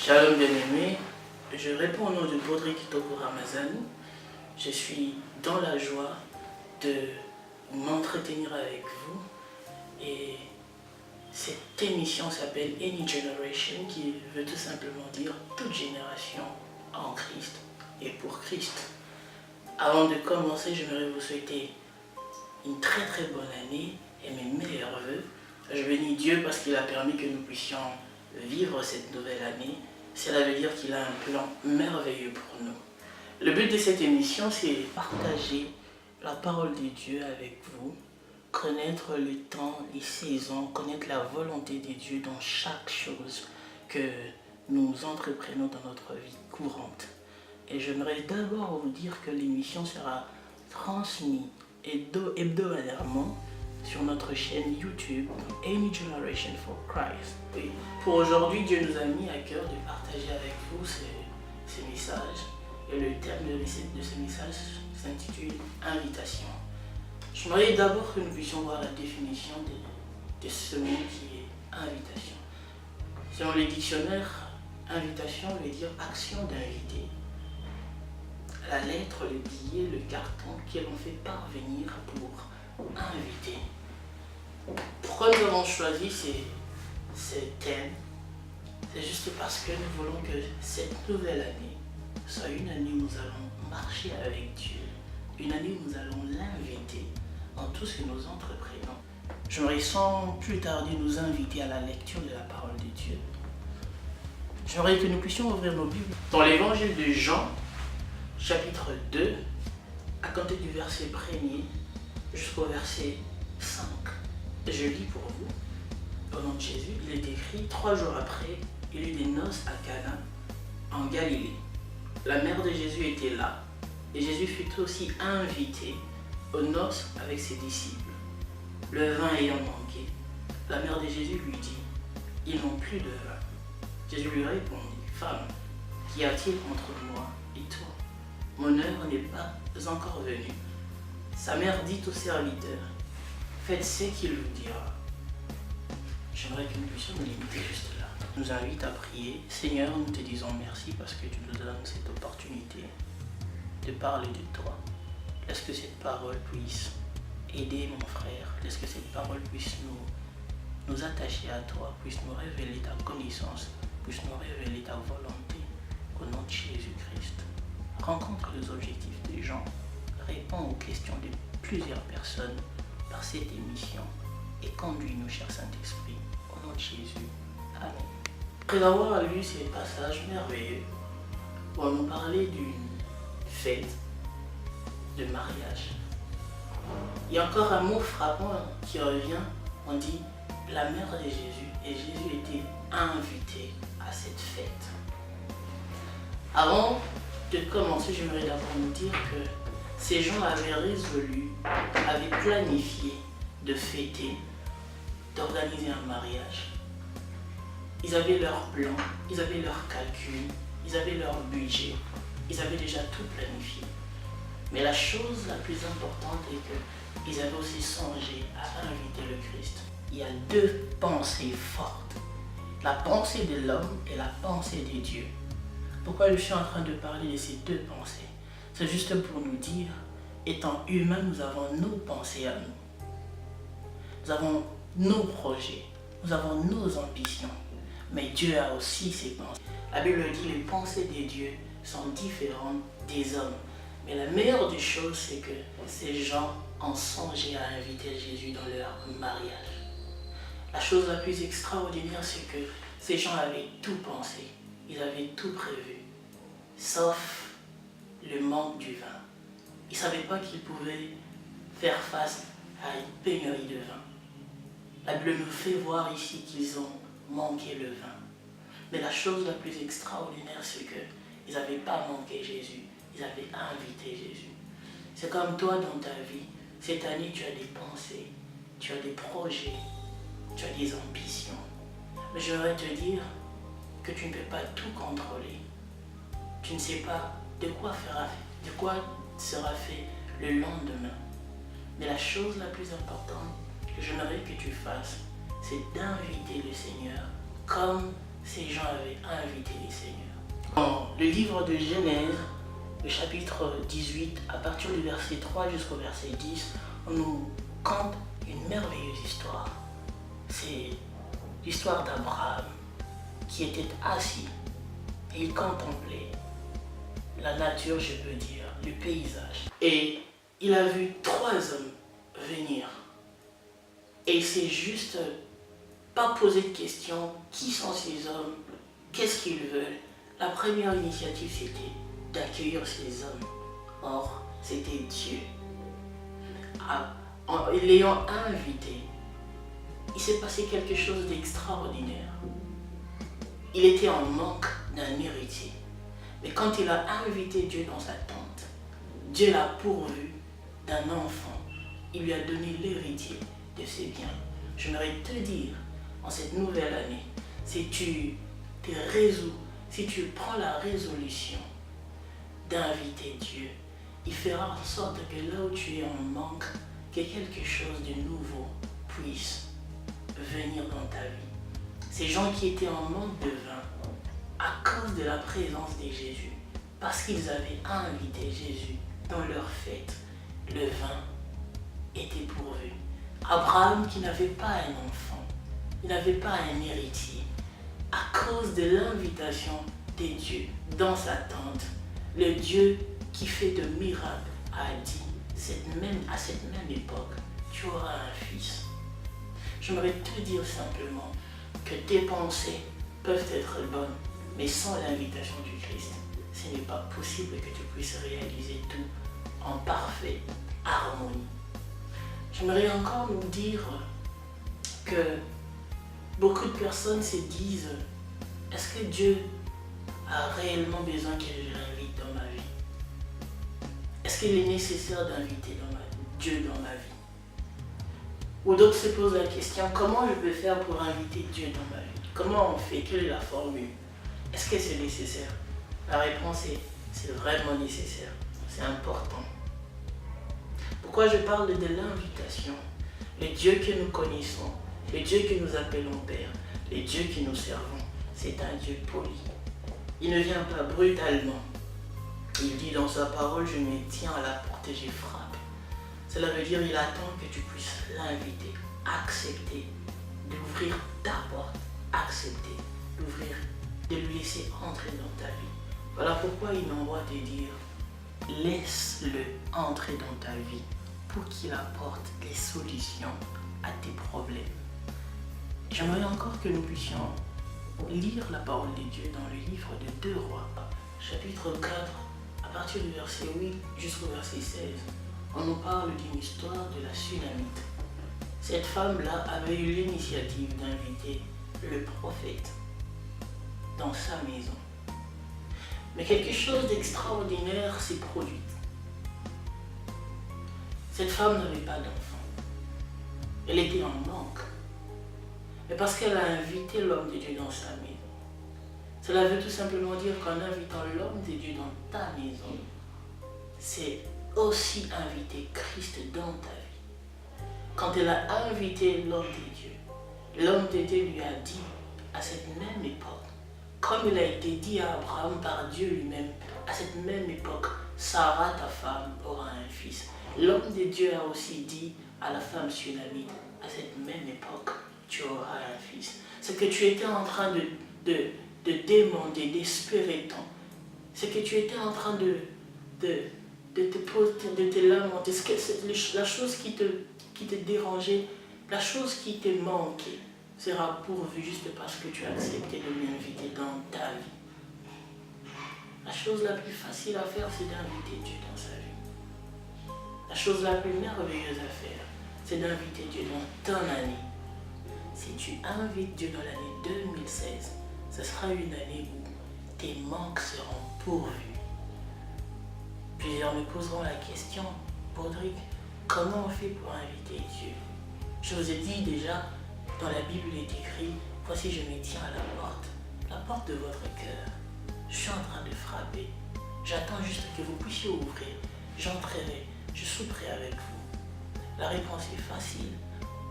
Shalom bien-aimé, je réponds au nom de Baudry Kitoko Ramazan. Je suis dans la joie de m'entretenir avec vous et cette émission s'appelle Any Generation qui veut tout simplement dire toute génération en Christ et pour Christ. Avant de commencer, j'aimerais vous souhaiter une très bonne année et mes meilleurs vœux. Je bénis Dieu parce qu'il a permis que nous puissions vivre cette nouvelle année. Cela veut dire qu'il a un plan merveilleux pour nous. Le but de cette émission, c'est partager la parole de Dieu avec vous, connaître le temps, les saisons, connaître la volonté de Dieu dans chaque chose que nous entreprenons dans notre vie courante. Et j'aimerais d'abord vous dire que l'émission sera transmise hebdomadairement sur notre chaîne YouTube Any Generation for Christ. Oui. Pour aujourd'hui, Dieu nous a mis à cœur de partager avec vous ces messages. Et le thème de ce message s'intitule Invitation. J'aimerais d'abord que nous puissions voir la définition de ce mot qui est invitation. Selon les dictionnaires, invitation veut dire action d'inviter. La lettre, le billet, le carton que l'on fait parvenir pour inviter. Pourquoi nous avons choisi ces thèmes? C'est juste parce que nous voulons que cette nouvelle année soit une année où nous allons marcher avec Dieu, une année où nous allons l'inviter dans tout ce que nous entreprenons. J'aimerais sans plus tarder nous inviter à la lecture de la parole de Dieu. J'aimerais que nous puissions ouvrir nos Bibles dans l'évangile de Jean, chapitre 2, à compter du verset 1er jusqu'au verset 5. Je lis pour vous. Au nom de Jésus, il est écrit 3 jours après, il y eut des noces à Cana, en Galilée. La mère de Jésus était là, et Jésus fut aussi invité aux noces avec ses disciples. Le vin ayant manqué, la mère de Jésus lui dit, ils n'ont plus de vin. Jésus lui répondit, femme, qu'y a-t-il entre moi et toi? Mon heure n'est pas encore venue. Sa mère dit au serviteur, faites ce qu'il vous dira. J'aimerais que nous puissions nous limiter juste là. Nous invite à prier. Seigneur, nous te disons merci parce que tu nous donnes cette opportunité de parler de toi. Laisse que cette parole puisse aider mon frère. Laisse que cette parole puisse nous attacher à toi, puisse nous révéler ta connaissance, puisse nous révéler ta volonté. Au nom de Jésus-Christ. Rencontre les objectifs des gens. Réponds aux questions de plusieurs personnes par cette émission et conduis-nous, cher Saint-Esprit, au nom de Jésus. Amen. Après avoir lu ces passages merveilleux, on va nous parler d'une fête de mariage. Il y a encore un mot frappant qui revient, on dit la mère de Jésus, et Jésus était invité à cette fête. Avant de commencer, j'aimerais d'abord nous dire que ces gens avaient résolu, avaient planifié de fêter, d'organiser un mariage. Ils avaient leur plan, ils avaient leur calcul, ils avaient leur budget, ils avaient déjà tout planifié. Mais la chose la plus importante est qu'ils avaient aussi songé à inviter le Christ. Il y a 2 pensées fortes, la pensée de l'homme et la pensée de Dieu. Pourquoi je suis en train de parler de ces 2 pensées? C'est juste pour nous dire, étant humains, nous avons nos pensées à nous. Nous avons nos projets, nous avons nos ambitions. Mais Dieu a aussi ses pensées. La Bible dit, les pensées de Dieu sont différentes des hommes. Mais la meilleure des choses, c'est que ces gens ont songé à inviter Jésus dans leur mariage. La chose la plus extraordinaire, c'est que ces gens avaient tout pensé. Ils avaient tout prévu, sauf le manque du vin. Ils ne savaient pas qu'ils pouvaient faire face à une pénurie de vin. La Bible nous fait voir ici qu'ils ont manqué le vin. Mais la chose la plus extraordinaire, c'est qu'ils n'avaient pas manqué Jésus, ils avaient invité Jésus. C'est comme toi dans ta vie, cette année tu as des pensées, tu as des projets, tu as des ambitions. Mais j'aimerais te dire que tu ne peux pas tout contrôler. Tu ne sais pas de quoi sera fait le lendemain. Mais la chose la plus importante que j'aimerais que tu fasses, c'est d'inviter le Seigneur comme ces gens avaient invité les seigneurs. Dans le livre de Genèse, le chapitre 18, à partir du verset 3 jusqu'au verset 10, on nous conte une merveilleuse histoire. C'est l'histoire d'Abraham qui était assis et il contemplait la nature, je peux dire, le paysage. Et il a vu 3 hommes venir. Et il s'est juste pas posé de questions. Qui sont ces hommes? Qu'est-ce qu'ils veulent? La première initiative, c'était d'accueillir ces hommes. Or, c'était Dieu. En l'ayant invité, il s'est passé quelque chose d'extraordinaire. Il était en manque d'un héritier. Mais quand il a invité Dieu dans sa tente, Dieu l'a pourvu d'un enfant. Il lui a donné l'héritier de ses biens. J'aimerais te dire, en cette nouvelle année, si tu te résous, si tu prends la résolution d'inviter Dieu, il fera en sorte que là où tu es en manque, que quelque chose de nouveau puisse venir dans ta vie. Ces gens qui étaient en manque de vin, à cause de la présence de Jésus, parce qu'ils avaient invité Jésus dans leur fête, le vin était pourvu. Abraham qui n'avait pas un enfant, il n'avait pas un héritier, à cause de l'invitation de Dieu dans sa tente, le Dieu qui fait de miracles a dit, à cette même époque, tu auras un fils. J'aimerais te dire simplement que tes pensées peuvent être bonnes, mais sans l'invitation du Christ, ce n'est pas possible que tu puisses réaliser tout en parfaite harmonie. J'aimerais encore nous dire que beaucoup de personnes se disent, est-ce que Dieu a réellement besoin que je l'invite dans ma vie? Est-ce qu'il est nécessaire d'inviter Dieu dans ma vie? Ou d'autres se posent la question, comment je peux faire pour inviter Dieu dans ma vie? Comment on fait? Quelle est la formule? Est-ce que c'est nécessaire? La réponse est, c'est vraiment nécessaire. C'est important. Pourquoi je parle de l'invitation? Le Dieu que nous connaissons, le Dieu que nous appelons Père, le Dieu que nous servons, c'est un Dieu poli. Il ne vient pas brutalement. Il dit dans sa parole, je me tiens à la porte et je frappe. Cela veut dire qu'il attend que tu puisses l'inviter, accepter d'ouvrir ta porte, accepter d'ouvrir, de lui laisser entrer dans ta vie. Voilà pourquoi il m'envoie te dire, laisse-le entrer dans ta vie pour qu'il apporte des solutions à tes problèmes. J'aimerais encore que nous puissions lire la parole de Dieu dans le livre de 2 Rois, chapitre 4, à partir du verset 8 jusqu'au verset 16. On nous parle d'une histoire de la Sunamite. Cette femme-là avait eu l'initiative d'inviter le prophète dans sa maison. Mais quelque chose d'extraordinaire s'est produit. Cette femme n'avait pas d'enfant. Elle était en manque. Mais parce qu'elle a invité l'homme de Dieu dans sa maison. Cela veut tout simplement dire qu'en invitant l'homme de Dieu dans ta maison, c'est aussi inviter Christ dans ta vie. Quand elle a invité l'homme de Dieu lui a dit à cette même époque, comme il a été dit à Abraham par Dieu lui-même, à cette même époque, Sarah, ta femme, aura un fils. L'homme de Dieu a aussi dit à la femme sunamite, à cette même époque, tu auras un fils. Ce que tu étais en train de demander, d'espérer tant, ce que tu étais en train de te lamenter, la chose qui te dérangeait, la chose qui te manquait, sera pourvue juste parce que tu as accepté de m'inviter dans ta vie. La chose la plus facile à faire, c'est d'inviter Dieu dans sa vie. La chose la plus merveilleuse à faire, c'est d'inviter Dieu dans ton année. Si tu invites Dieu dans l'année 2016, ce sera une année où tes manques seront pourvus. Plusieurs me poseront la question, Baudric, comment on fait pour inviter Dieu? Je vous ai dit déjà, dans la Bible il est écrit, voici je me tiens à la porte de votre cœur. Je suis en train de frapper. J'attends juste que vous puissiez ouvrir. J'entrerai, je souperai avec vous. La réponse est facile.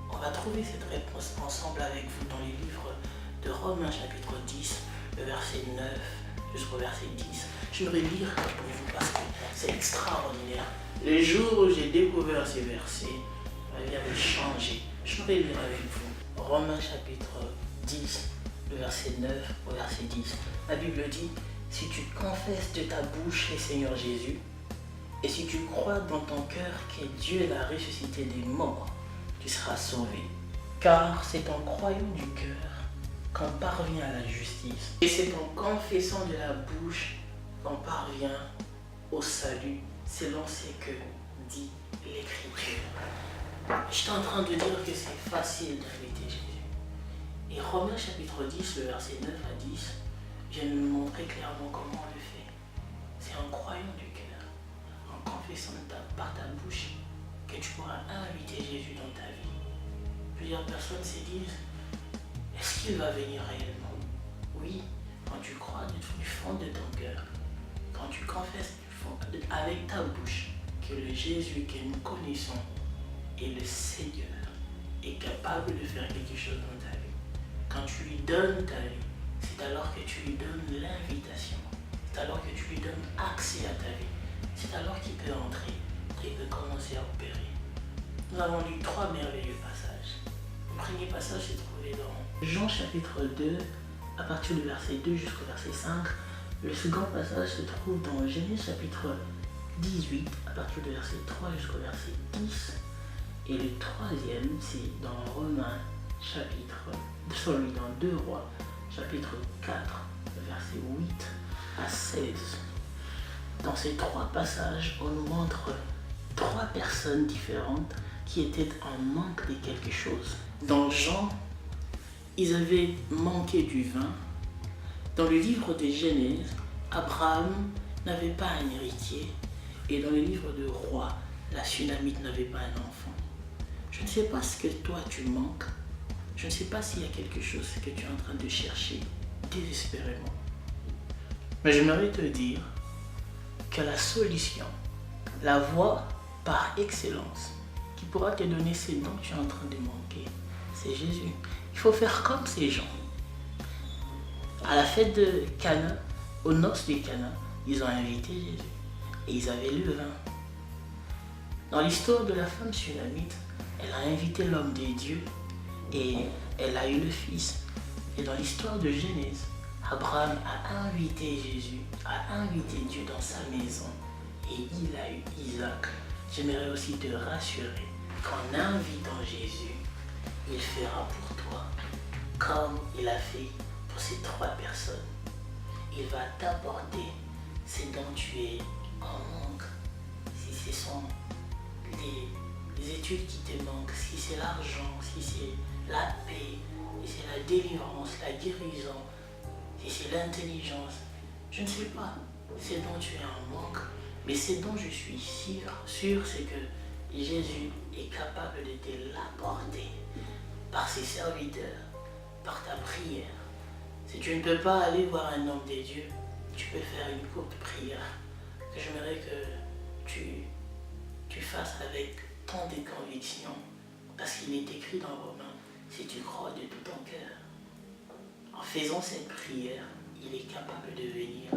On va trouver cette réponse ensemble avec vous dans les livres de Romains chapitre 10, le verset 9 jusqu'au verset 10. J'aimerais lire pour vous parce que c'est extraordinaire. Le jour où j'ai découvert ces versets, ma vie avait changé. J'aimerais lire avec vous. Romains chapitre 10, le verset 9 au verset 10. La Bible dit, si tu confesses de ta bouche le Seigneur Jésus, et si tu crois dans ton cœur que Dieu l'a ressuscité des morts, tu seras sauvé. Car c'est en croyant du cœur qu'on parvient à la justice. Et c'est en confessant de la bouche qu'on parvient au salut, selon ce que dit l'Écriture. Je suis en train de dire que c'est facile d'inviter Jésus. Et Romains chapitre 10, le verset 9 à 10, vient nous montrer clairement comment on le fait. C'est en croyant du cœur, en confessant par ta bouche, que tu pourras inviter Jésus dans ta vie. Plusieurs personnes se disent, est-ce qu'il va venir réellement? Oui, quand tu crois du fond de ton cœur, quand tu confesses avec ta bouche que le Jésus que nous connaissons est le Seigneur, est capable de faire quelque chose dans ta vie. Quand tu lui donnes ta vie, c'est alors que tu lui donnes l'invitation, c'est alors que tu lui donnes accès à ta vie, c'est alors qu'il peut entrer, qu'il peut commencer à opérer. Nous avons lu 3 merveilleux passages. Le premier passage s'est trouvé dans Jean chapitre 2, à partir du verset 2 jusqu'au verset 5. Le second passage se trouve dans Genèse chapitre 18, à partir du verset 3 jusqu'au verset 10. Et le troisième, c'est dans Romains chapitre, dans 2 Rois, chapitre 4, verset 8 à 16. Dans ces 3 passages, on nous montre 3 personnes différentes qui étaient en manque de quelque chose. Dans Jean, ils avaient manqué du vin. Dans le livre de Genèse, Abraham n'avait pas un héritier. Et dans le livre de Rois, la Sunamite n'avait pas un enfant. Je ne sais pas ce que toi tu manques. Je ne sais pas s'il y a quelque chose que tu es en train de chercher désespérément. Mais j'aimerais te dire que la solution, la voie par excellence, qui pourra te donner ce dont tu es en train de manquer, c'est Jésus. Il faut faire comme ces gens. À la fête de Cana, aux noces de Cana, ils ont invité Jésus et ils avaient le vin. Dans l'histoire de la femme sunamite, elle a invité l'homme de Dieu et elle a eu le fils. Et dans l'histoire de Genèse, Abraham a invité Jésus, a invité Dieu dans sa maison et il a eu Isaac. J'aimerais aussi te rassurer qu'en invitant Jésus, il fera pour toi comme il a fait pour ces 3 personnes. Il va t'apporter ce dont tu es en manque. Si ce sont les études qui te manquent, si c'est l'argent, si c'est la paix, si c'est la délivrance, la guérison, si c'est l'intelligence, je ne sais pas ce dont tu es en manque, mais ce dont je suis sûr, c'est que Jésus est capable de te l'apporter par ses serviteurs, par ta prière. Si tu ne peux pas aller voir un homme de Dieu, tu peux faire une courte prière que j'aimerais que tu fasses avec tant de conviction, parce qu'il est écrit dans Romains, si tu crois de tout ton cœur. En faisant cette prière, il est capable de venir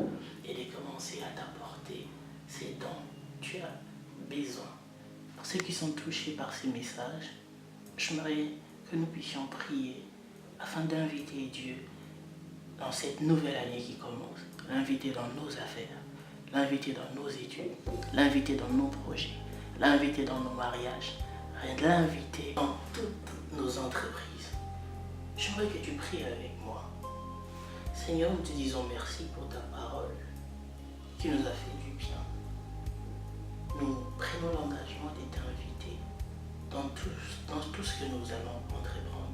et de commencer à t'apporter ce dont tu as besoin. Pour ceux qui sont touchés par ces messages, j'aimerais que nous puissions prier afin d'inviter Dieu dans cette nouvelle année qui commence, l'inviter dans nos affaires, l'inviter dans nos études, l'inviter dans nos projets, l'inviter dans nos mariages, l'inviter dans toutes nos entreprises. J'aimerais que tu pries avec moi. Seigneur, nous te disons merci pour ta parole qui nous a fait du bien. Nous prenons l'engagement de t'inviter dans tout ce que nous allons entreprendre.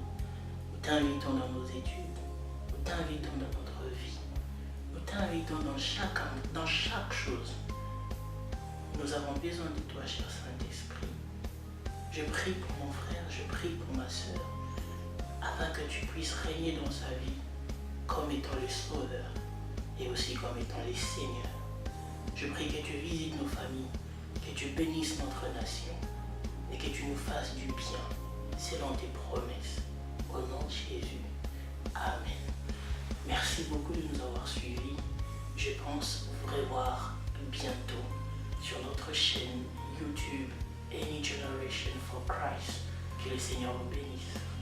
Nous t'invitons dans nos études, nous t'invitons dans notre vie, nous t'invitons dans chaque chose. Nous avons besoin de toi, cher Saint-Esprit. Je prie pour mon frère, je prie pour ma sœur, afin que tu puisses régner dans sa vie comme étant le Sauveur et aussi comme étant le Seigneur. Je prie que tu visites nos familles, que tu bénisses notre nation et que tu nous fasses du bien selon tes promesses. Au nom de Jésus. Amen. Merci beaucoup de nous avoir suivis. Je pense vous revoir bientôt sur notre chaîne YouTube Any Generation for Christ. Que le Seigneur vous bénisse.